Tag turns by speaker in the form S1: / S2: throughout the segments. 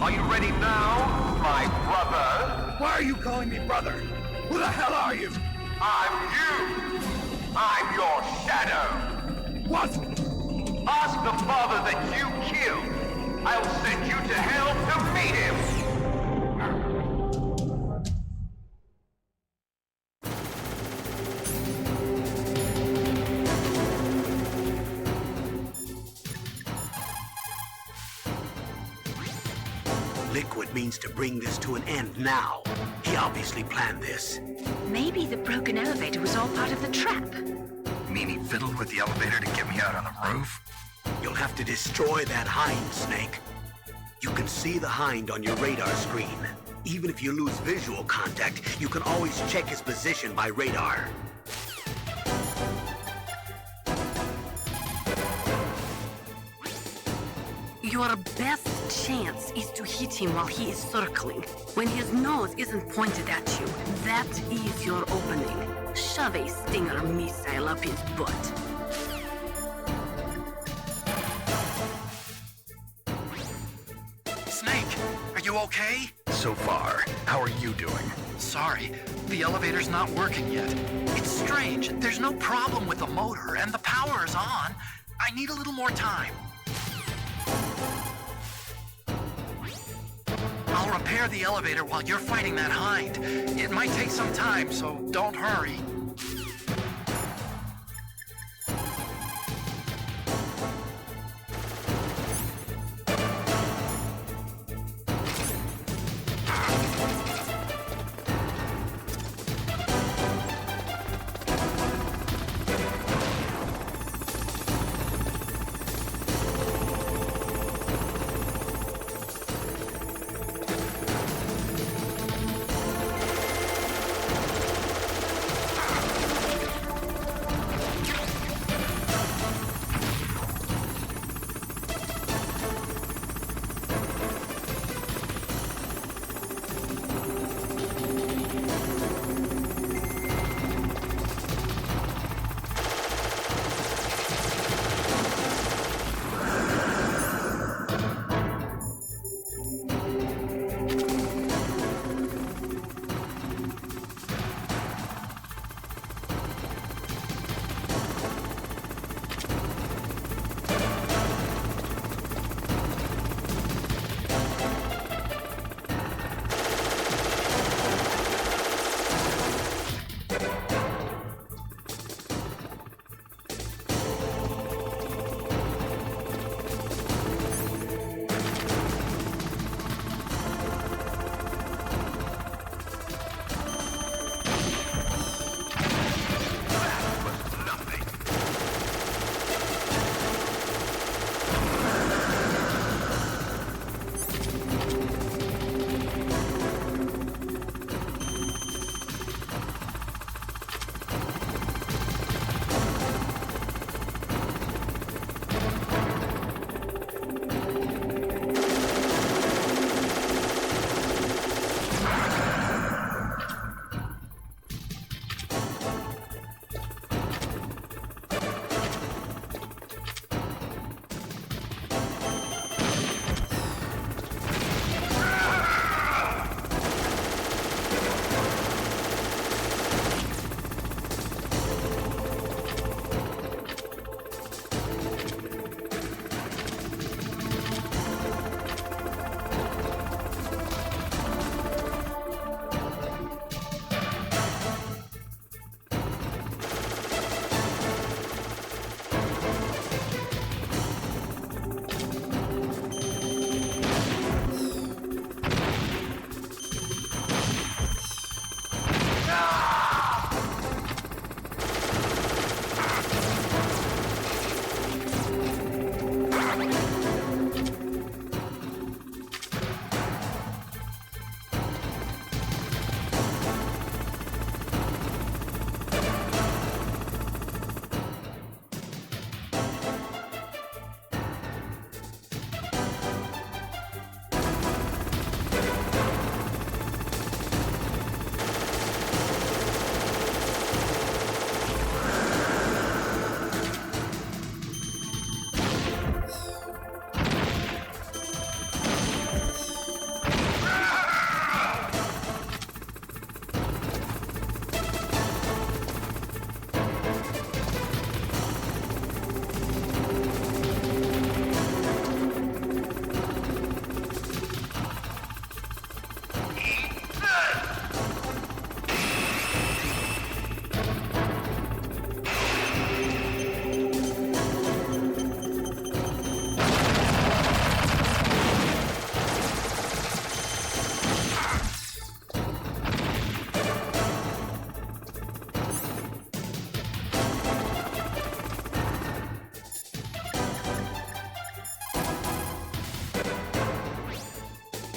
S1: Are you ready now, my brother?
S2: Why are you calling me brother? Who the hell are you?
S1: I'm you! I'm your shadow!
S2: What?
S1: Ask the father that you killed! I'll send you to hell to meet him!
S3: Liquid means to bring this to an end now. He obviously planned this.
S4: Maybe the broken elevator was all part of the trap.
S5: You mean he fiddled with the elevator to get me out on the roof?
S3: You'll have to destroy that hind, Snake. You can see the hind on your radar screen. Even if you lose visual contact, you can always check his position by radar.
S6: Your best chance is to hit him while he is circling. When his nose isn't pointed at you, that is your opening. Shove a Stinger missile up his butt.
S5: Snake, are you okay? So far. How are you doing? Sorry, the elevator's not working yet. It's strange. There's no problem with the motor, and the power is on. I need a little more time. I'll repair the elevator while you're fighting that hind. It might take some time, so don't hurry.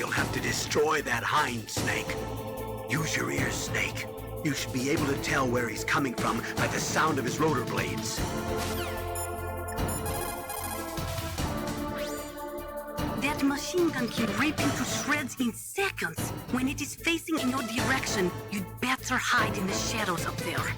S3: you'll have to destroy that hind, Snake. Use your ears, Snake. You should be able to tell where he's coming from by the sound of his rotor blades.
S6: That machine gun can rip you to shreds in seconds. When it is facing in your direction, you'd better hide in the shadows up there.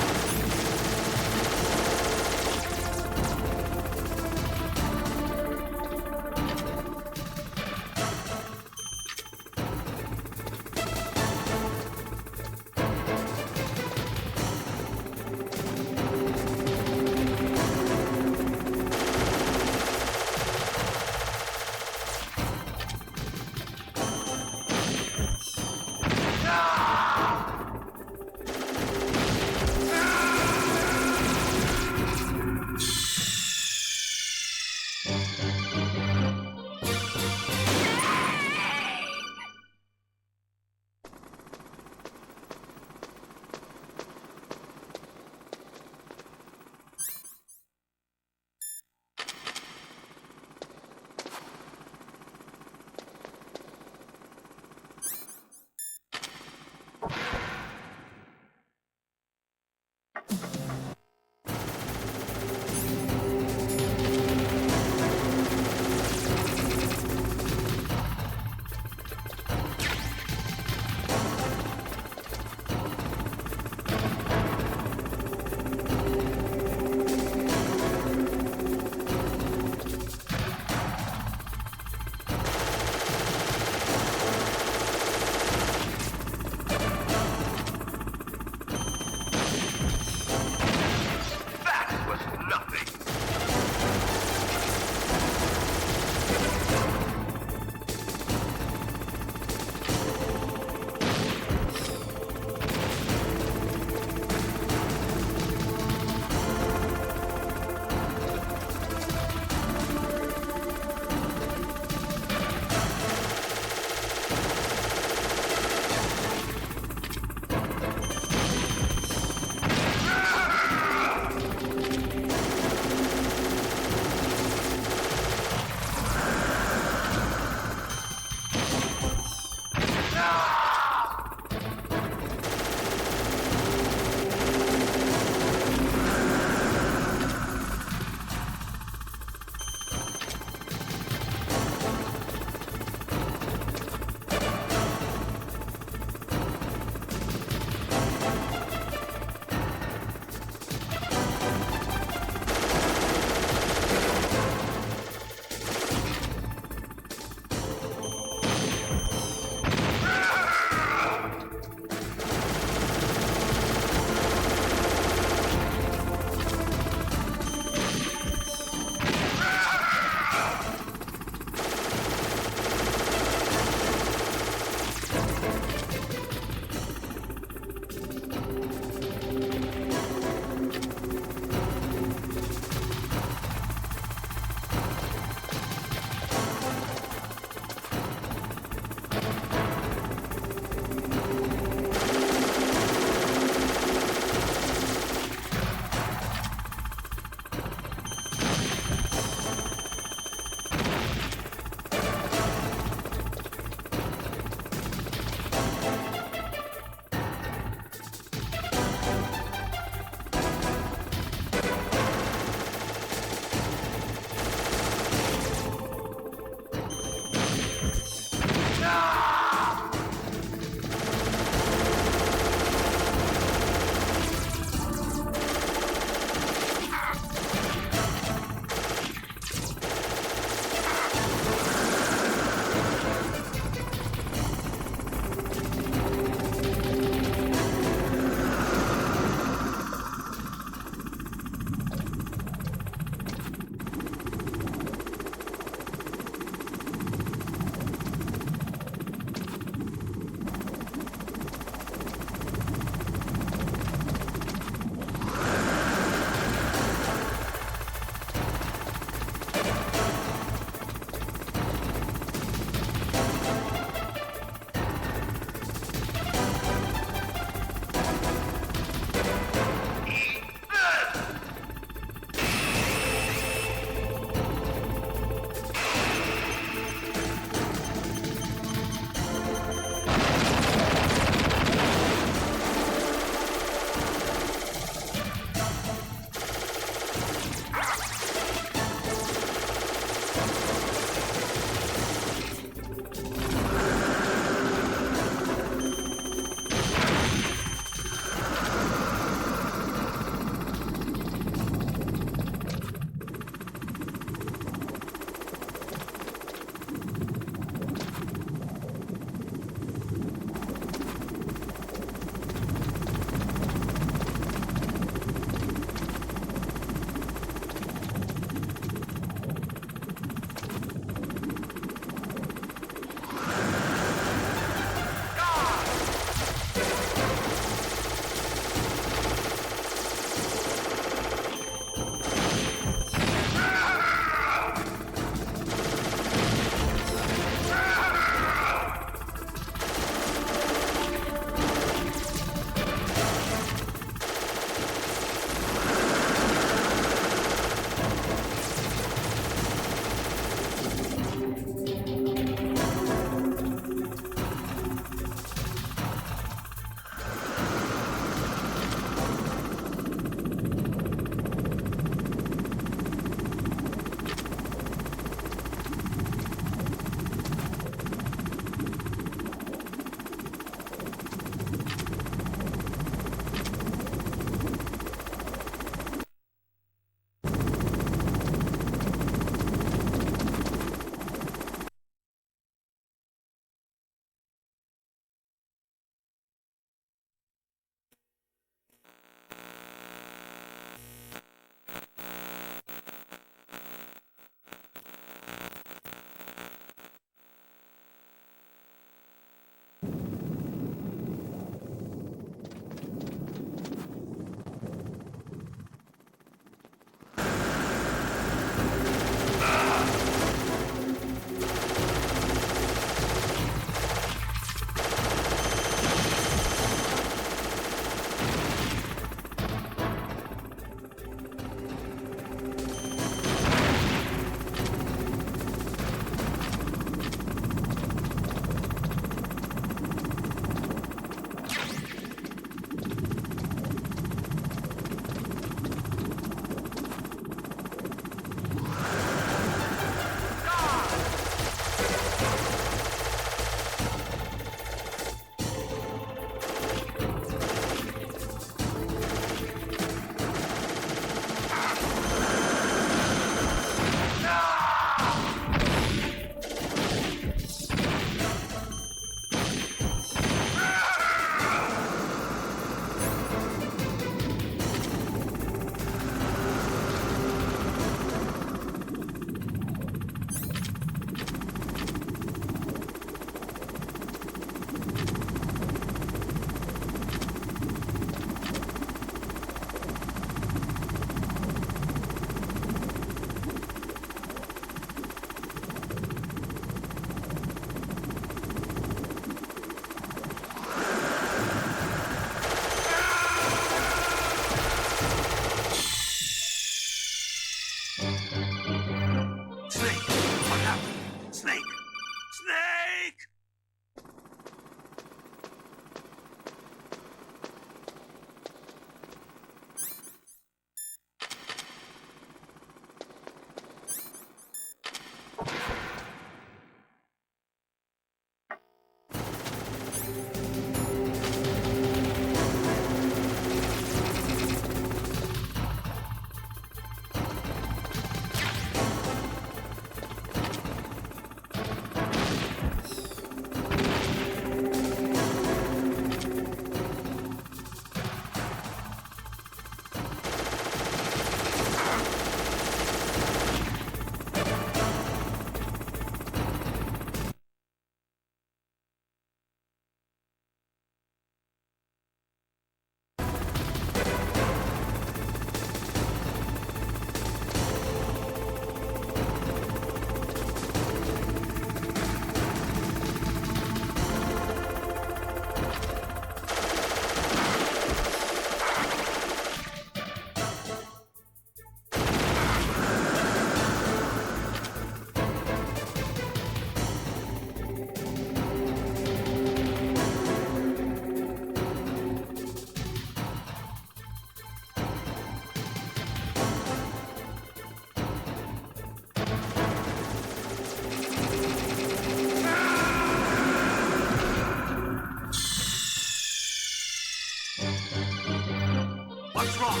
S3: What's wrong?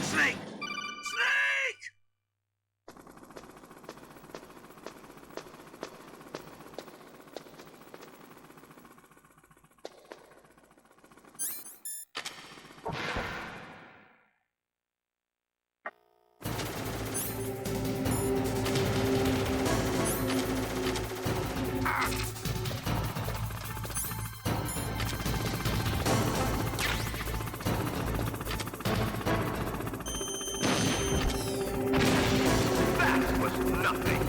S3: Snake! Snake!
S1: That was nothing.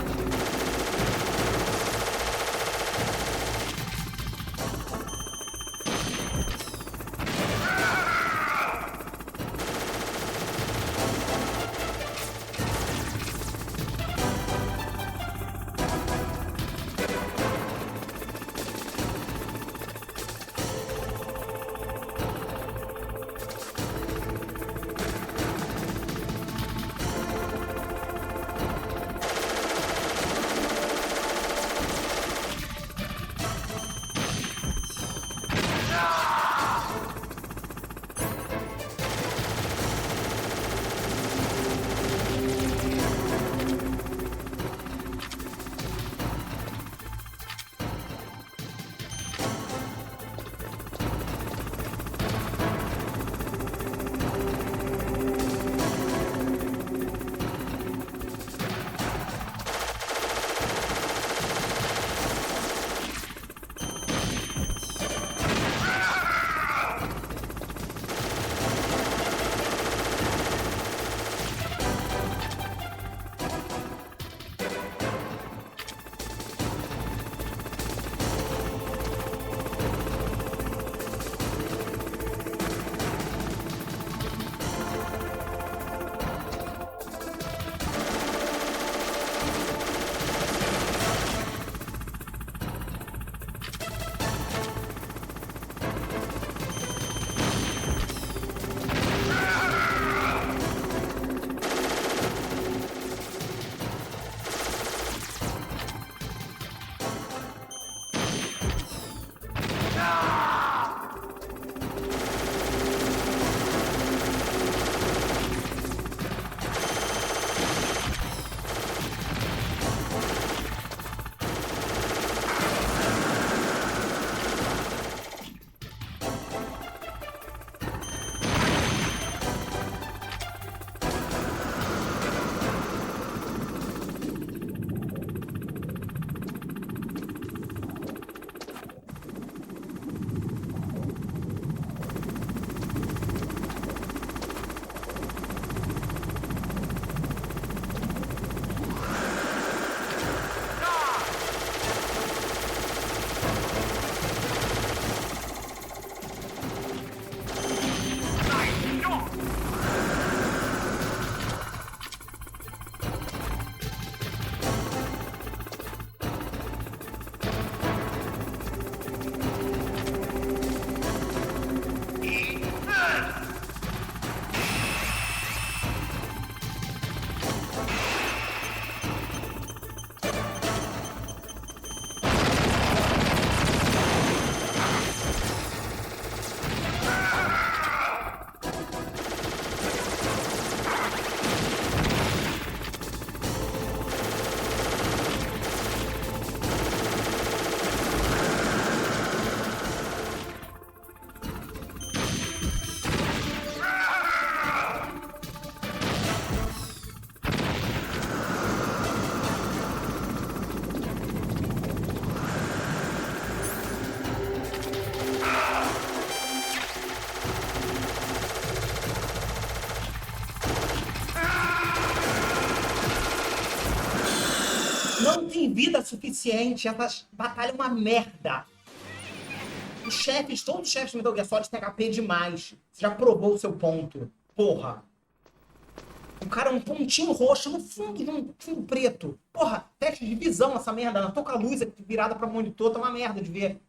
S7: Não tem vida suficiente, essa batalha é uma merda. Os chefes, todos os chefes do Metal Gear Solid têm HP demais. Você já provou o seu ponto. Porra. O cara é um pontinho roxo no fundo de um fundo preto. Porra, teste de visão essa merda. Tô com a luz aqui virada pra monitor, tá uma merda de ver.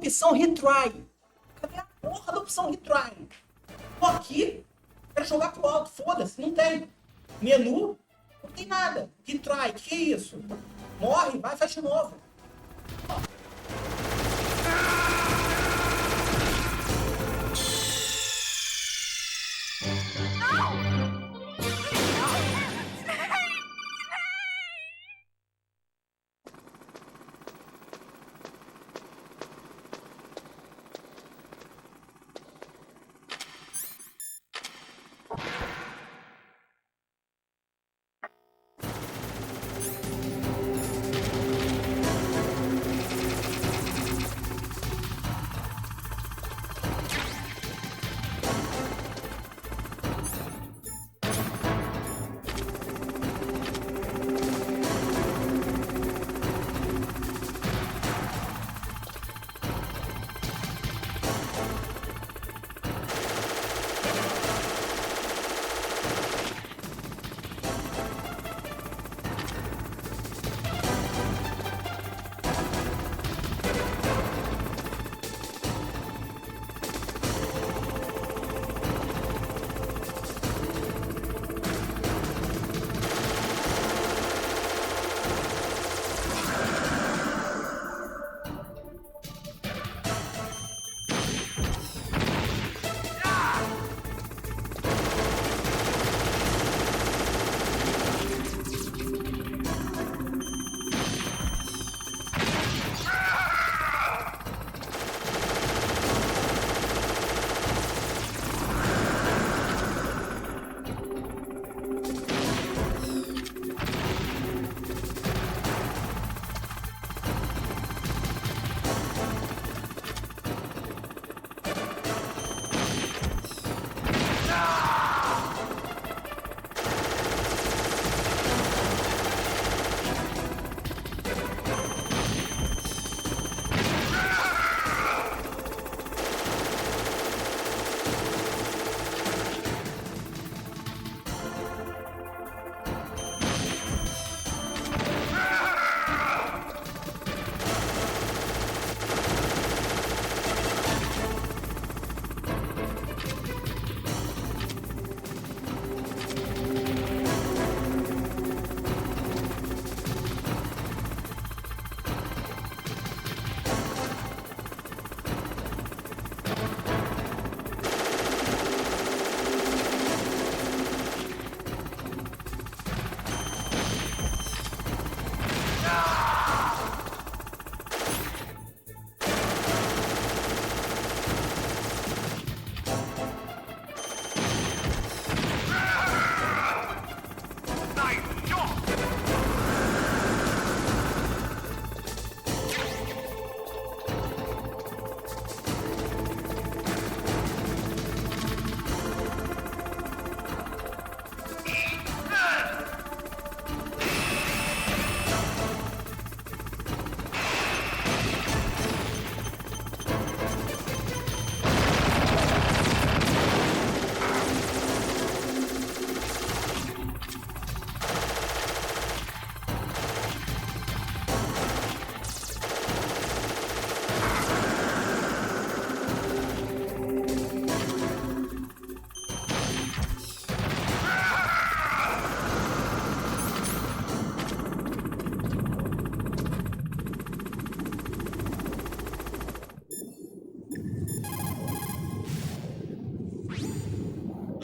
S7: opção retry? Cadê a porra da opção retry? Tô aqui, quero jogar pro alto, foda-se, não tem. Menu, não tem nada. Retry, que é isso? Morre, vai, faz de novo.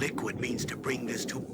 S3: Liquid means to bring this to...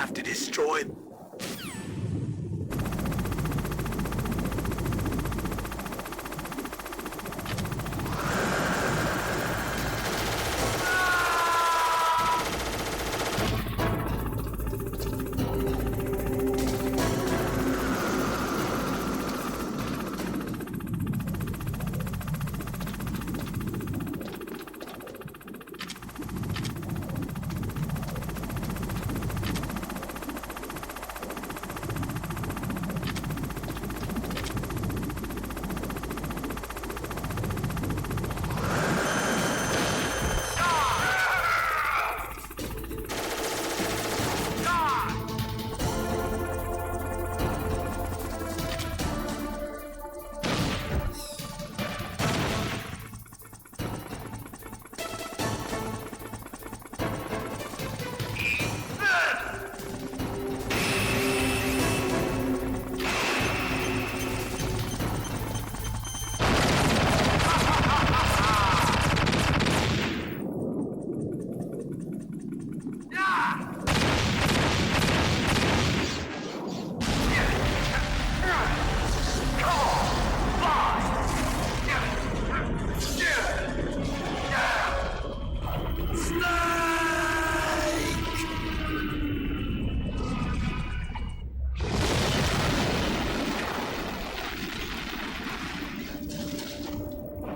S3: have to destroy...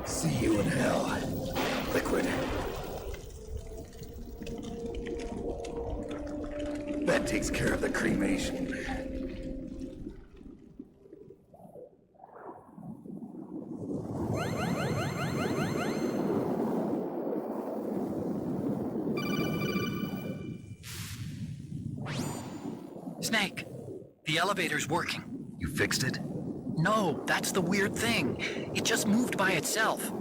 S2: See you in hell, Liquid. That takes care of the cremation.
S5: Snake, the elevator's working.
S8: You fixed it?
S5: No, that's the weird thing. It just moved by itself.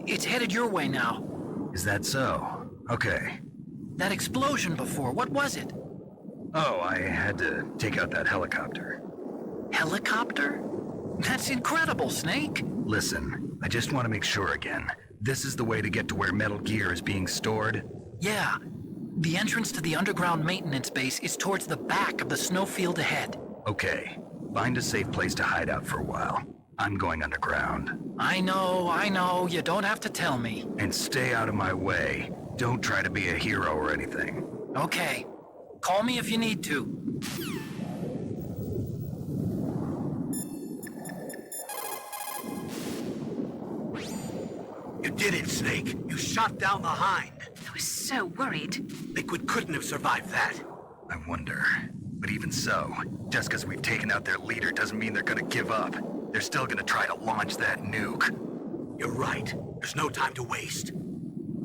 S5: It's headed your way now.
S8: Is that so? Okay.
S5: That explosion before, what was it?
S8: Oh, I had to take out that helicopter.
S5: Helicopter? That's incredible, Snake.
S8: Listen, I just want to make sure again. This is the way to get to where Metal Gear is being stored?
S5: Yeah. The entrance to the underground maintenance base is towards the back of the snowfield ahead.
S8: Okay. Find a safe place to hide out for a while. I'm going underground.
S5: I know. You don't have to tell me.
S8: And stay out of my way. Don't try to be a hero or anything.
S5: Okay. Call me if you need to.
S3: You did it, Snake. You shot down the Hind.
S4: I was so worried.
S3: Liquid couldn't have survived that.
S8: I wonder. But even so, just because we've taken out their leader doesn't mean they're gonna give up. They're still gonna try to launch that nuke.
S3: You're right. There's no time to waste.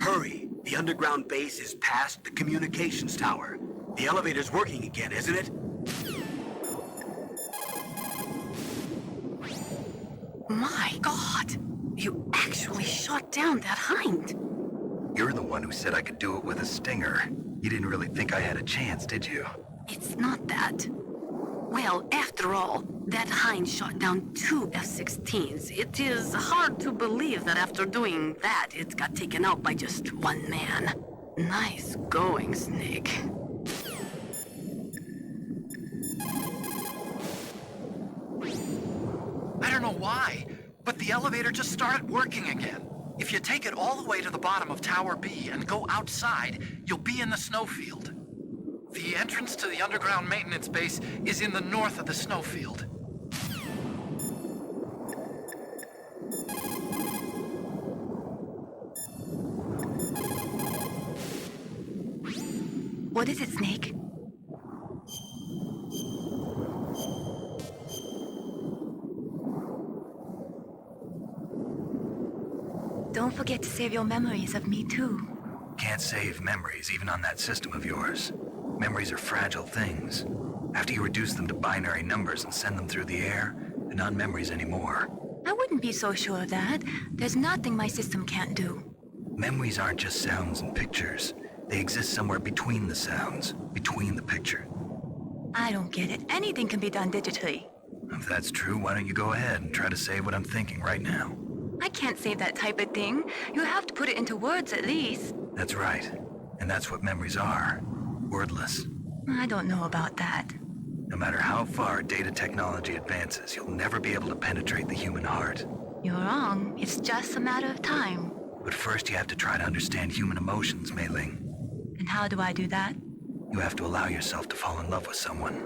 S3: Hurry. The underground base is past the communications tower. The elevator's working again, isn't it?
S6: My God! You actually shot down that Hind!
S8: You're the one who said I could do it with a stinger. You didn't really think I had a chance, did you?
S6: It's not that. Well, after all, that Hind shot down 2 F-16s. It is hard to believe that after doing that, it got taken out by just one man. Nice going, Snake.
S5: I don't know why, but the elevator just started working again. If you take it all the way to the bottom of Tower B and go outside, you'll be in the snowfield. The entrance to the underground maintenance base is in the north of the snowfield.
S4: What is it, Snake? Don't forget to save your memories of me, too.
S8: Can't save memories even on that system of yours. Memories are fragile things. After you reduce them to binary numbers and send them through the air, they're not memories anymore.
S4: I wouldn't be so sure of that. There's nothing my system can't do.
S8: Memories aren't just sounds and pictures. They exist somewhere between the sounds, between the picture.
S4: I don't get it. Anything can be done digitally.
S8: If that's true, why don't you go ahead and try to say what I'm thinking right now?
S4: I can't save that type of thing. You have to put it into words at least.
S8: That's right. And that's what memories are. Wordless.
S4: I don't know about that.
S8: No matter how far data technology advances, you'll never be able to penetrate the human heart.
S4: You're wrong. It's just a matter of time.
S8: But first you have to try to understand human emotions, Mei Ling.
S4: And how do I do that?
S8: You have to allow yourself to fall in love with someone.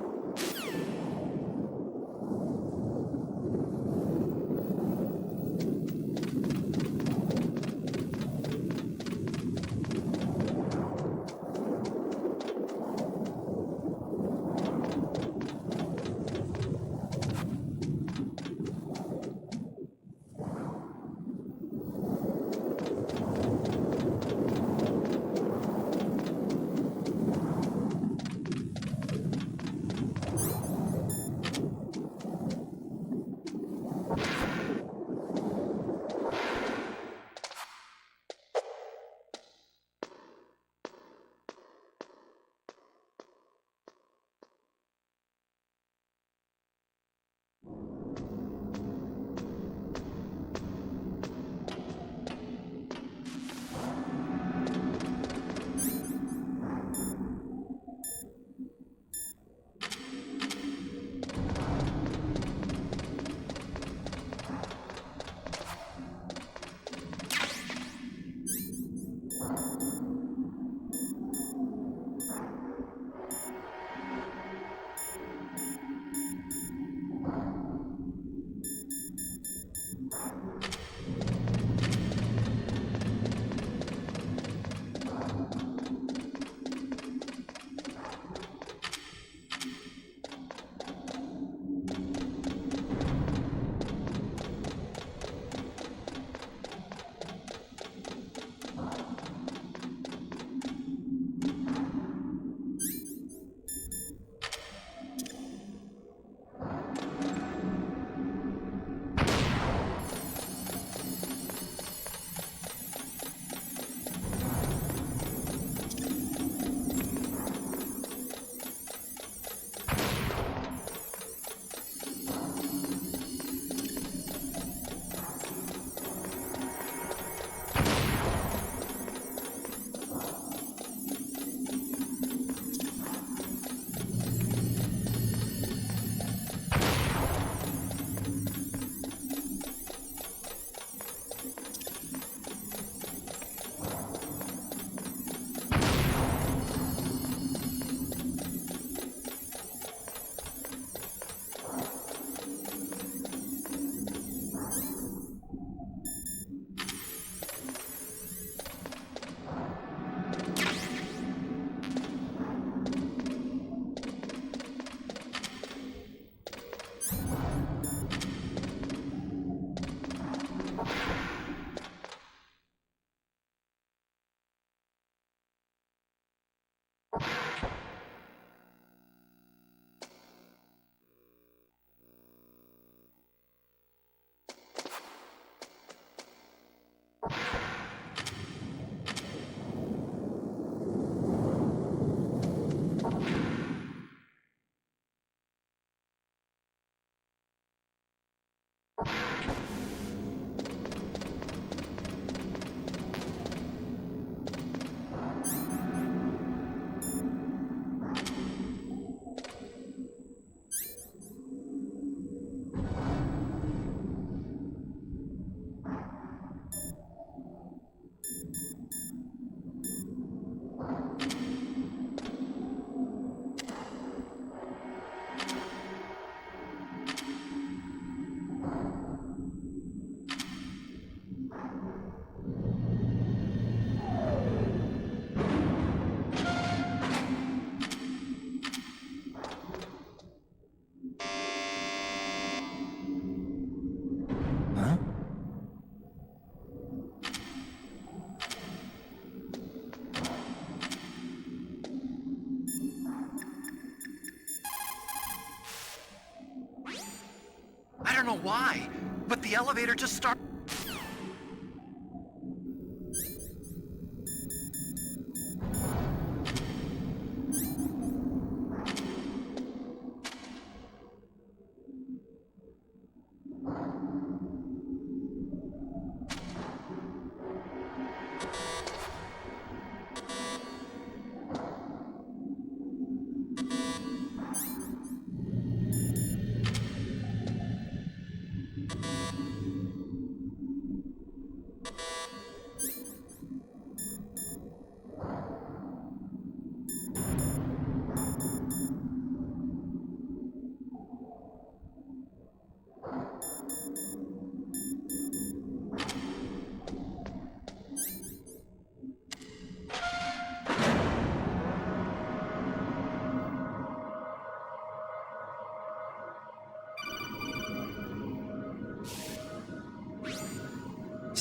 S5: I don't know why, but the elevator just started.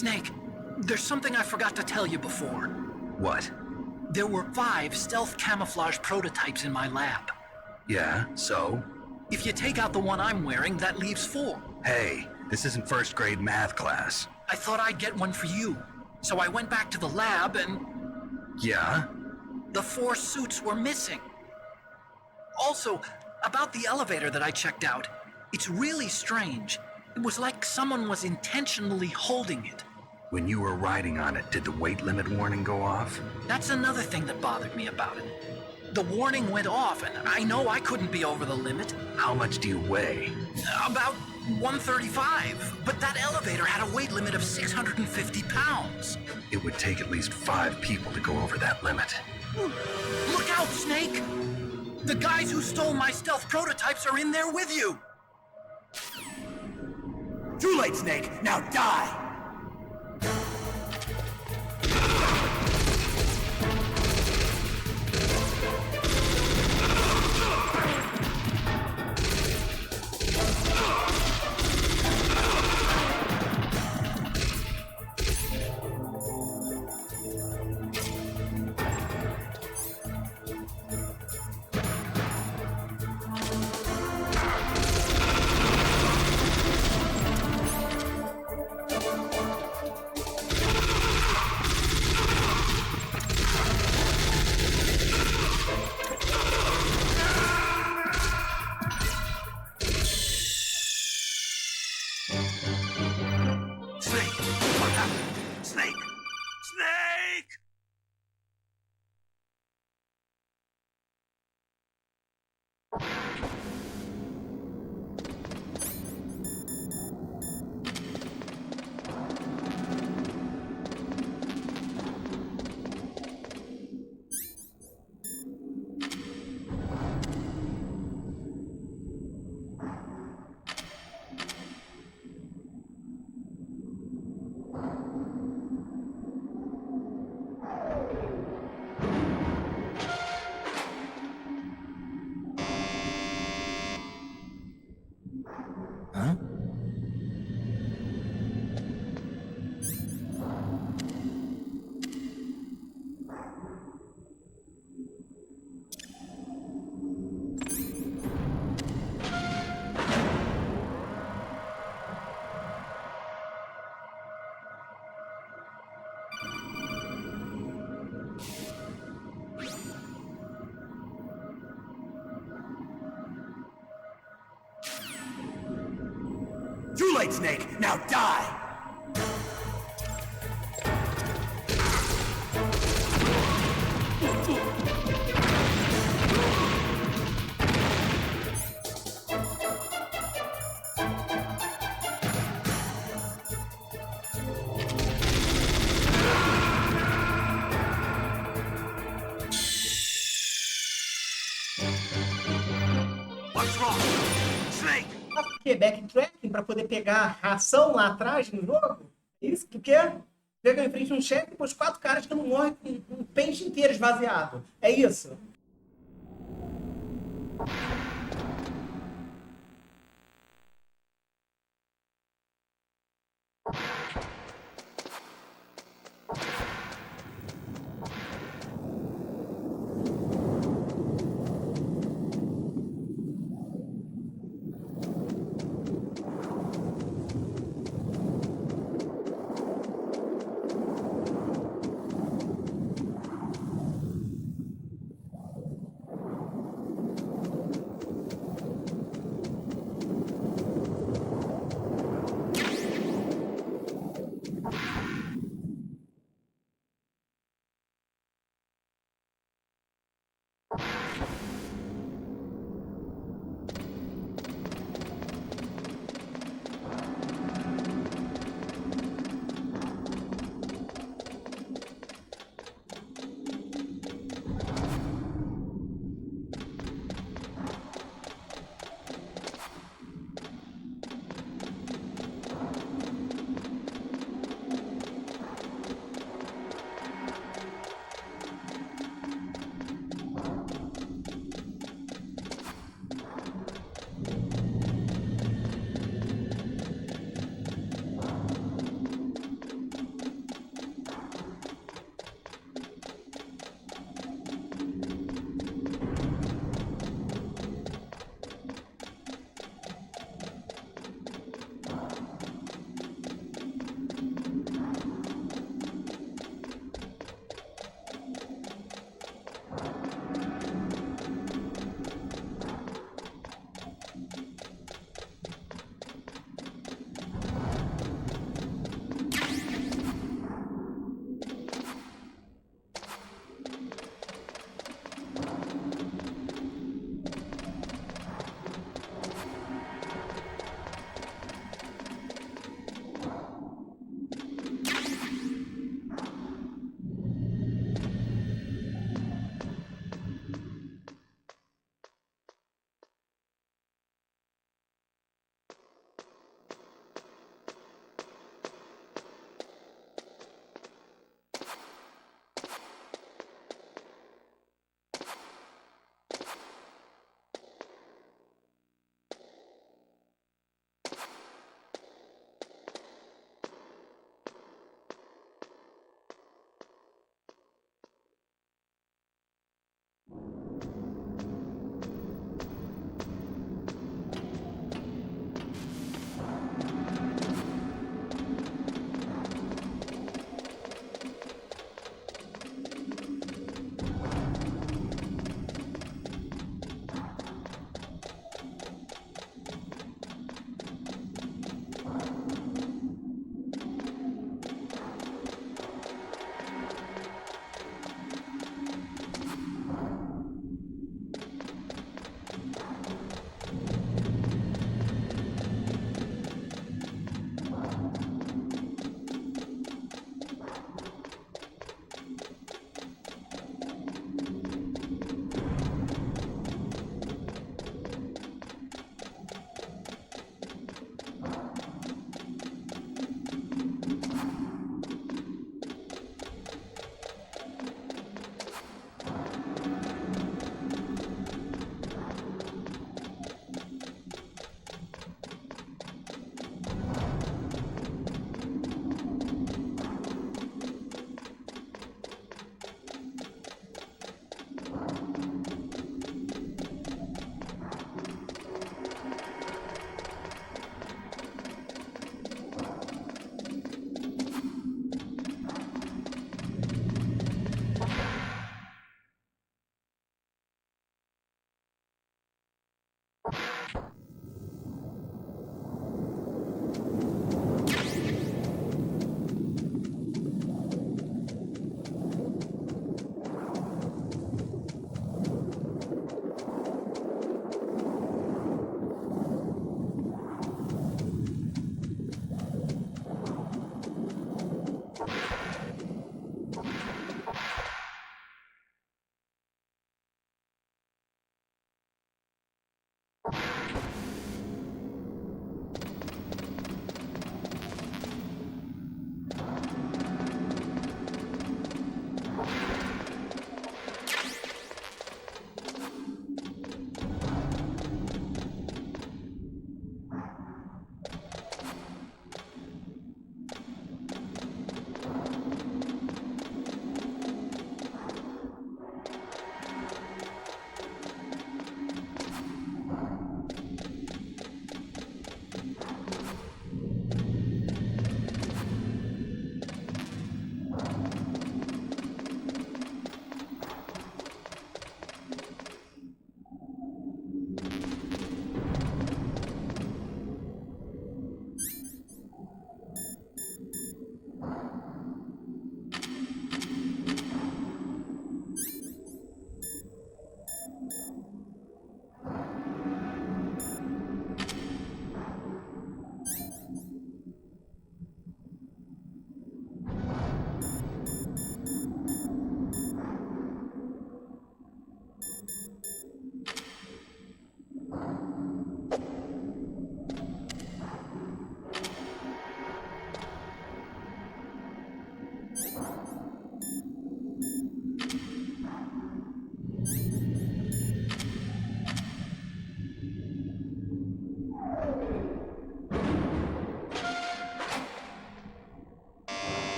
S5: Snake, there's something I forgot to tell you before.
S8: What?
S5: There were 5 stealth camouflage prototypes in my lab.
S8: Yeah, so?
S5: If you take out the one I'm wearing, that leaves 4.
S8: Hey, this isn't first grade math class.
S5: I thought I'd get one for you. So I went back to the lab and
S8: Yeah?
S5: the 4 suits were missing. Also, about the elevator that I checked out, it's really strange. It was like someone was intentionally holding it.
S8: When you were riding on it, did the weight limit warning go off?
S5: That's another thing that bothered me about it. The warning went off, and I know I couldn't be over the limit.
S8: How much do you weigh?
S5: About 135, but that elevator had a weight limit of 650 pounds.
S8: It would take at least 5 people to go over that limit.
S5: Look out, Snake! The guys who stole my stealth prototypes are in there with you!
S2: Too late, Snake! Now die!
S3: Snake! Look out! Snake! Snake!
S2: Too late, Snake! Now die!
S3: What's wrong? Snake!
S7: Que backtracking pra poder pegar ração lá atrás no jogo? Isso, porque chega em frente a um chefe e depois 4 caras que não morrem com um pente inteiro esvaziado. É isso.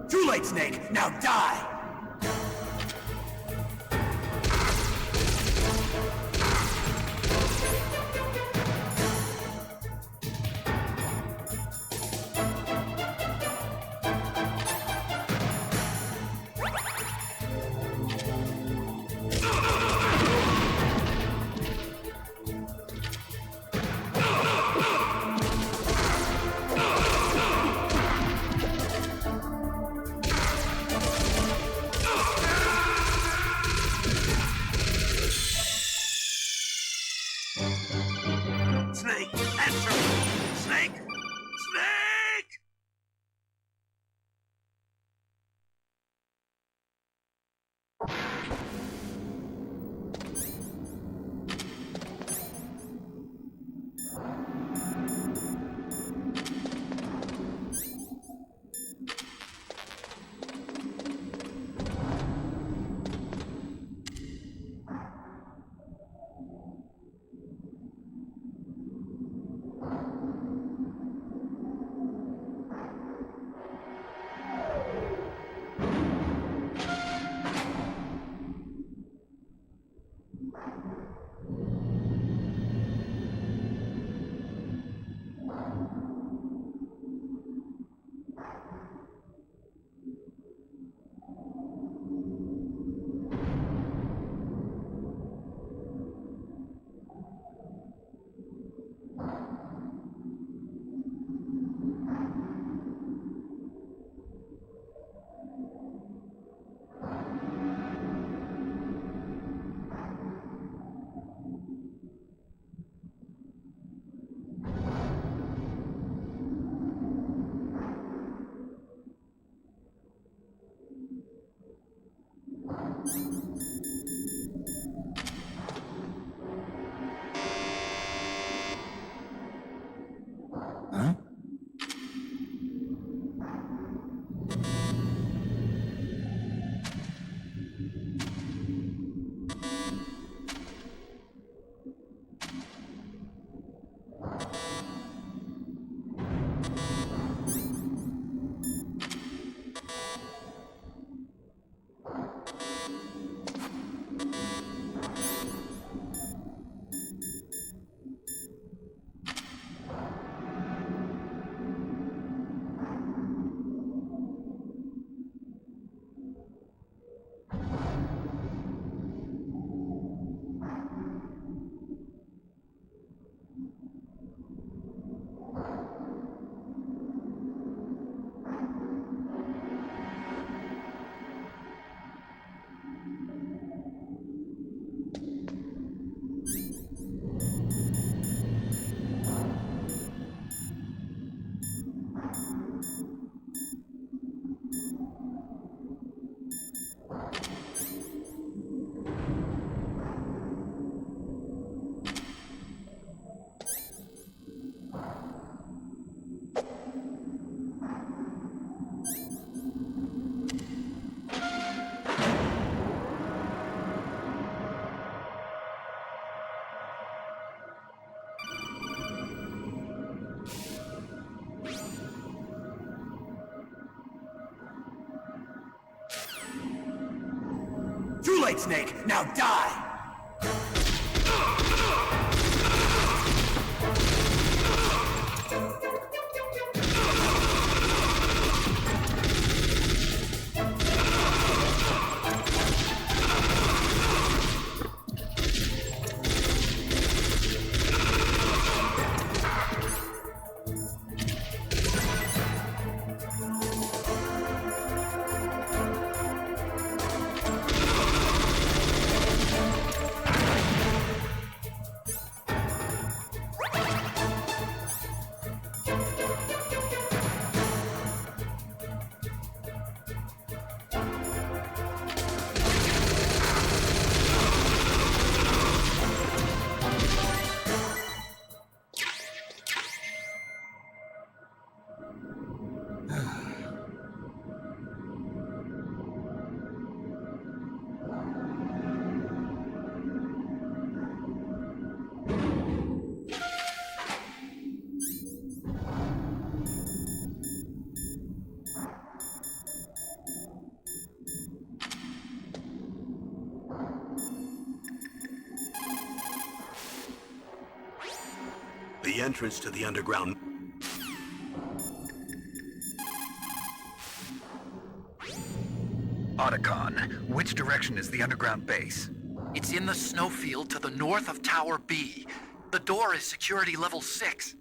S2: Too late, Snake! Now die!
S3: Snake, answer me! Snake! Snake!
S2: late, Snake. Now die!
S3: The entrance to the underground...
S8: Otacon, which direction is the underground base?
S5: It's in the snowfield to the north of Tower B. The door is security level 6.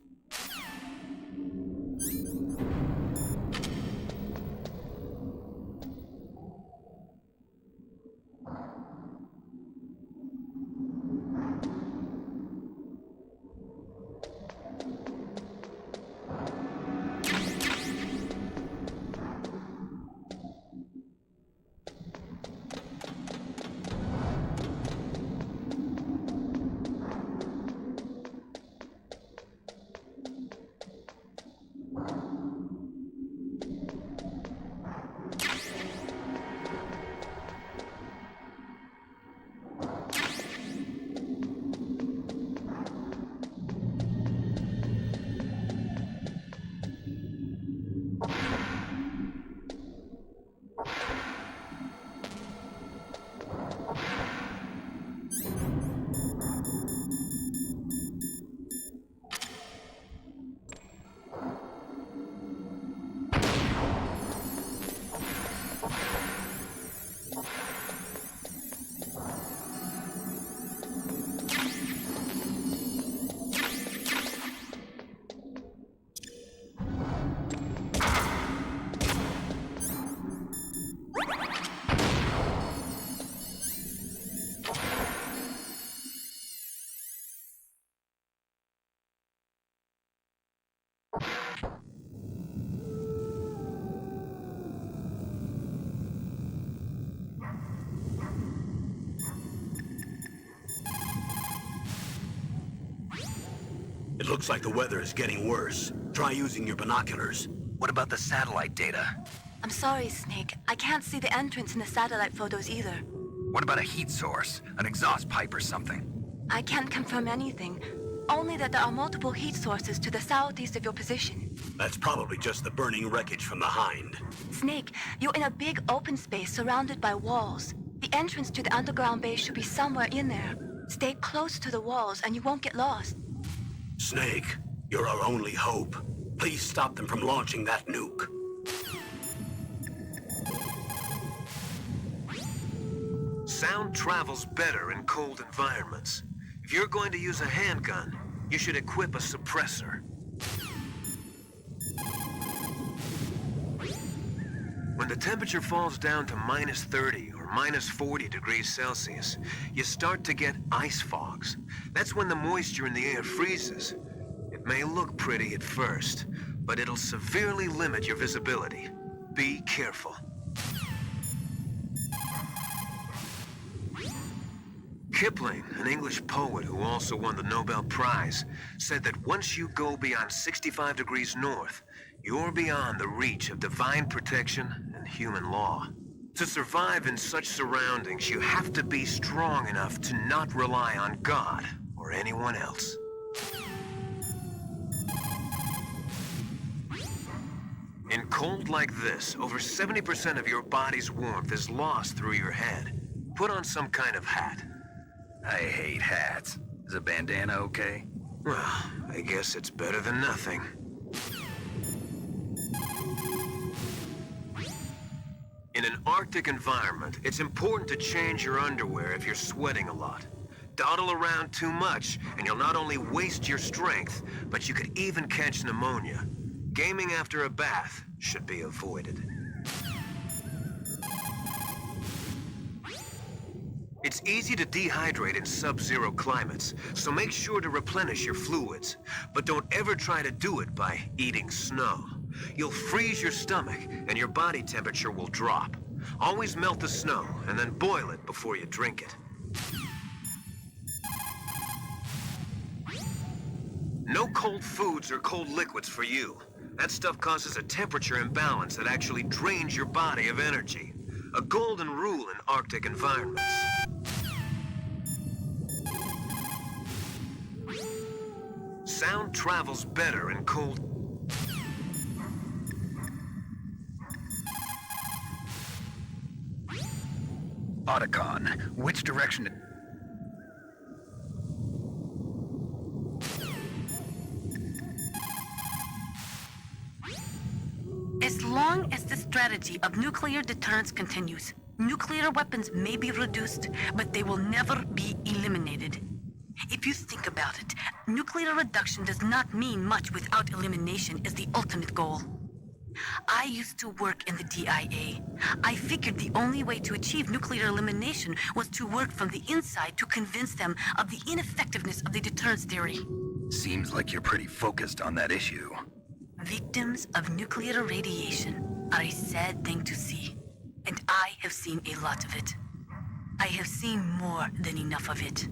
S3: It looks like the weather is getting worse. Try using your binoculars.
S8: What about the satellite data?
S4: I'm sorry, Snake. I can't see the entrance in the satellite photos either.
S8: What about a heat source? An exhaust pipe or something?
S4: I can't confirm anything. Only that there are multiple heat sources to the southeast of your position.
S3: That's probably just the burning wreckage from the Hind.
S4: Snake, you're in a big open space surrounded by walls. The entrance to the underground base should be somewhere in there. Stay close to the walls and you won't get lost.
S3: Snake, you're our only hope. Please stop them from launching that nuke.
S9: Sound travels better in cold environments. If you're going to use a handgun, you should equip a suppressor. When the temperature falls down to -30 or -40 degrees Celsius, you start to get ice fogs. That's when the moisture in the air freezes. It may look pretty at first, but it'll severely limit your visibility. Be careful. Kipling, an English poet who also won the Nobel Prize, said that once you go beyond 65 degrees north, you're beyond the reach of divine protection and human law. To survive in such surroundings, you have to be strong enough to not rely on God or anyone else. In cold like this, over 70% of your body's warmth is lost through your head. Put on some kind of hat.
S8: I hate hats. Is a bandana okay?
S9: Well, I guess it's better than nothing. In an Arctic environment, it's important to change your underwear if you're sweating a lot. Dawdle around too much, and you'll not only waste your strength, but you could even catch pneumonia. Gaming after a bath should be avoided. It's easy to dehydrate in sub-zero climates, so make sure to replenish your fluids. But don't ever try to do it by eating snow. You'll freeze your stomach, and your body temperature will drop. Always melt the snow, and then boil it before you drink it. No cold foods or cold liquids for you. That stuff causes a temperature imbalance that actually drains your body of energy. A golden rule in Arctic environments. Sound travels better in cold...
S8: Otacon, which direction...
S6: As long as the strategy of nuclear deterrence continues, nuclear weapons may be reduced, but they will never be eliminated. If you think about it, nuclear reduction does not mean much without elimination as the ultimate goal. I used to work in the DIA. I figured the only way to achieve nuclear elimination was to work from the inside to convince them of the ineffectiveness of the deterrence theory.
S8: Seems like you're pretty focused on that issue.
S6: Victims of nuclear radiation are a sad thing to see, and I have seen a lot of it. I have seen more than enough of it.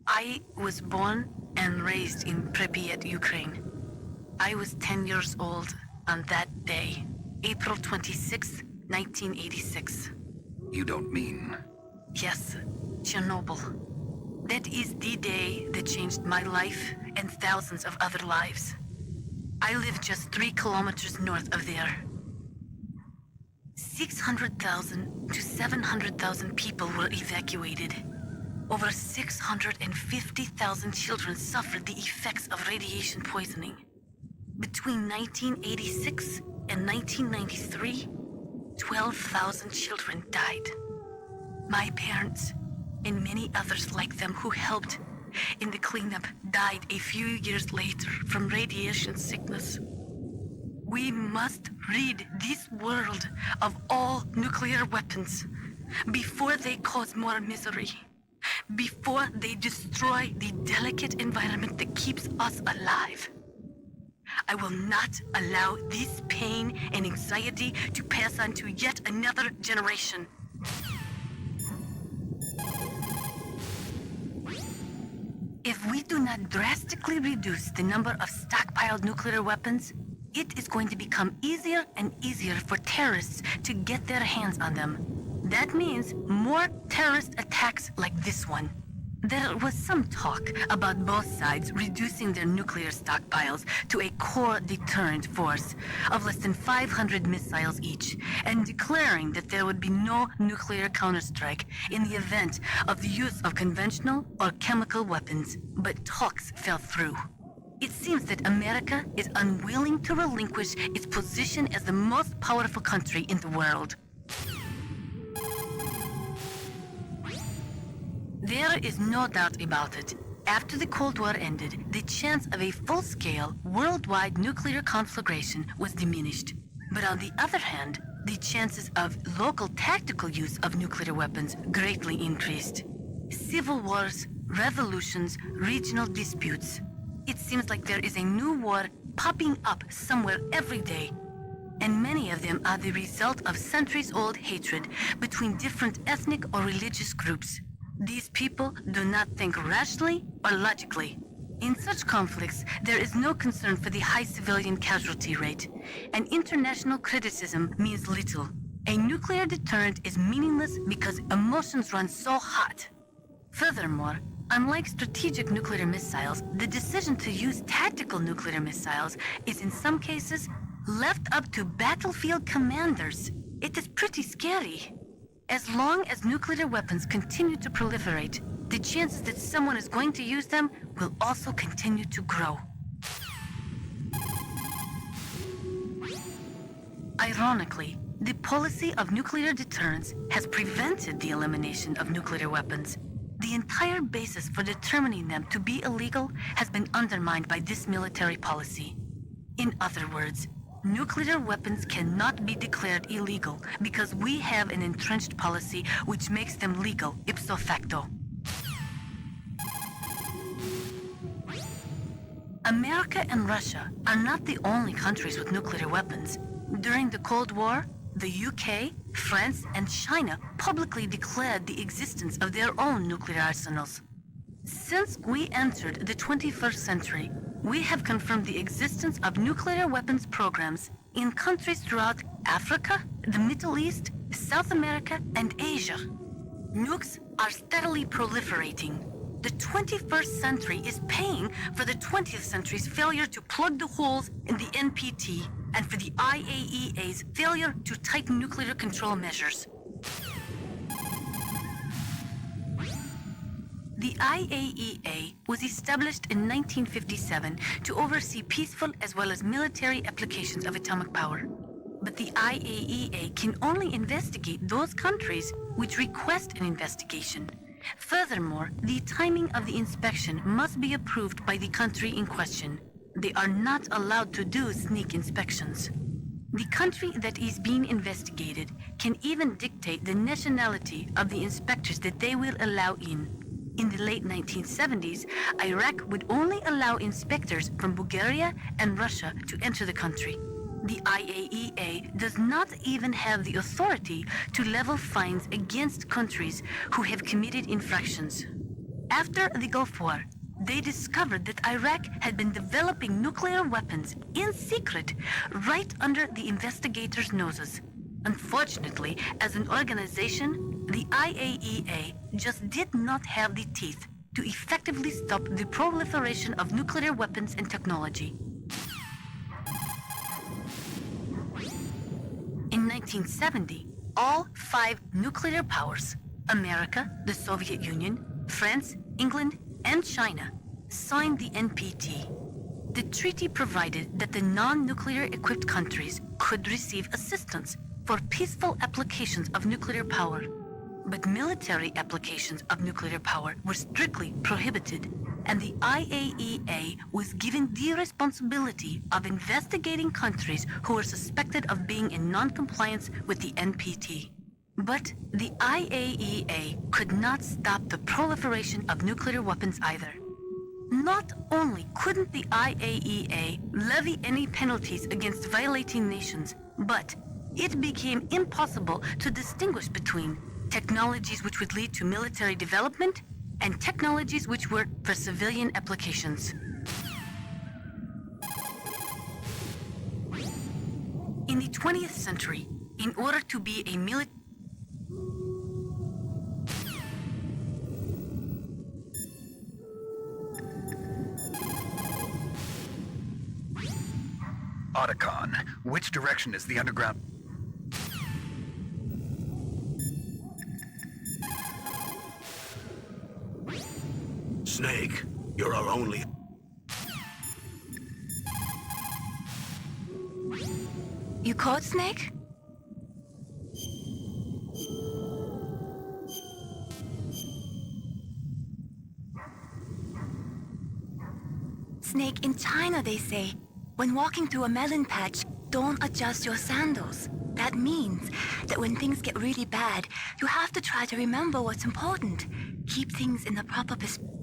S6: I was born and raised in Pripyat, Ukraine. I was 10 years old on that day, April 26, 1986.
S8: You don't mean...
S6: Yes, Chernobyl. That is the day that changed my life and thousands of other lives. I live just 3 kilometers north of there. 600,000 to 700,000 people were evacuated. Over 650,000 children suffered the effects of radiation poisoning. Between 1986 and 1993, 12,000 children died. My parents, and many others like them who helped in the cleanup, died a few years later from radiation sickness. We must rid this world of all nuclear weapons before they cause more misery, before they destroy the delicate environment that keeps us alive. I will not allow this pain and anxiety to pass on to yet another generation. If we do not drastically reduce the number of stockpiled nuclear weapons, it is going to become easier and easier for terrorists to get their hands on them. That means more terrorist attacks like this one. There was some talk about both sides reducing their nuclear stockpiles to a core deterrent force of less than 500 missiles each, and declaring that there would be no nuclear counterstrike in the event of the use of conventional or chemical weapons, but talks fell through. It seems that America is unwilling to relinquish its position as the most powerful country in the world. There is no doubt about it. After the Cold War ended, the chance of a full-scale, worldwide nuclear conflagration was diminished. But on the other hand, the chances of local tactical use of nuclear weapons greatly increased. Civil wars, revolutions, regional disputes. It seems like there is a new war popping up somewhere every day. And many of them are the result of centuries-old hatred between different ethnic or religious groups. These people do not think rationally or logically. In such conflicts, there is no concern for the high civilian casualty rate, and international criticism means little. A nuclear deterrent is meaningless because emotions run so hot. Furthermore, unlike strategic nuclear missiles, the decision to use tactical nuclear missiles is in some cases left up to battlefield commanders. It is pretty scary. As long as nuclear weapons continue to proliferate, the chances that someone is going to use them will also continue to grow. Ironically, the policy of nuclear deterrence has prevented the elimination of nuclear weapons. The entire basis for determining them to be illegal has been undermined by this military policy. In other words, nuclear weapons cannot be declared illegal because we have an entrenched policy which makes them legal ipso facto. America and Russia are not the only countries with nuclear weapons. During the Cold War, the UK, France, and China publicly declared the existence of their own nuclear arsenals. Since we entered the 21st century, we have confirmed the existence of nuclear weapons programs in countries throughout Africa, the Middle East, South America, and Asia. Nukes are steadily proliferating. The 21st century is paying for the 20th century's failure to plug the holes in the NPT and for the IAEA's failure to tighten nuclear control measures. The IAEA was established in 1957 to oversee peaceful as well as military applications of atomic power. But the IAEA can only investigate those countries which request an investigation. Furthermore, the timing of the inspection must be approved by the country in question. They are not allowed to do sneak inspections. The country that is being investigated can even dictate the nationality of the inspectors that they will allow in. In the late 1970s, Iraq would only allow inspectors from Bulgaria and Russia to enter the country. The IAEA does not even have the authority to level fines against countries who have committed infractions. After the Gulf War, they discovered that Iraq had been developing nuclear weapons in secret right under the investigators' noses. Unfortunately, as an organization, the IAEA just did not have the teeth to effectively stop the proliferation of nuclear weapons and technology. In 1970, all 5 nuclear powers, America, the Soviet Union, France, England, and China, signed the NPT. The treaty provided that the non-nuclear equipped countries could receive assistance for peaceful applications of nuclear power. But military applications of nuclear power were strictly prohibited, and the IAEA was given the responsibility of investigating countries who were suspected of being in non-compliance with the NPT. But the IAEA could not stop the proliferation of nuclear weapons either. Not only couldn't the IAEA levy any penalties against violating nations, but it became impossible to distinguish between technologies which would lead to military development and technologies which were for civilian applications. In the 20th century, in order to be a military
S5: Otacon, which direction is the underground?
S3: Snake, you're our only...
S4: You caught Snake? Snake, in China they say, when walking through a melon patch, don't adjust your sandals. That means that when things get really bad, you have to try to remember what's important. Keep things in the proper perspective.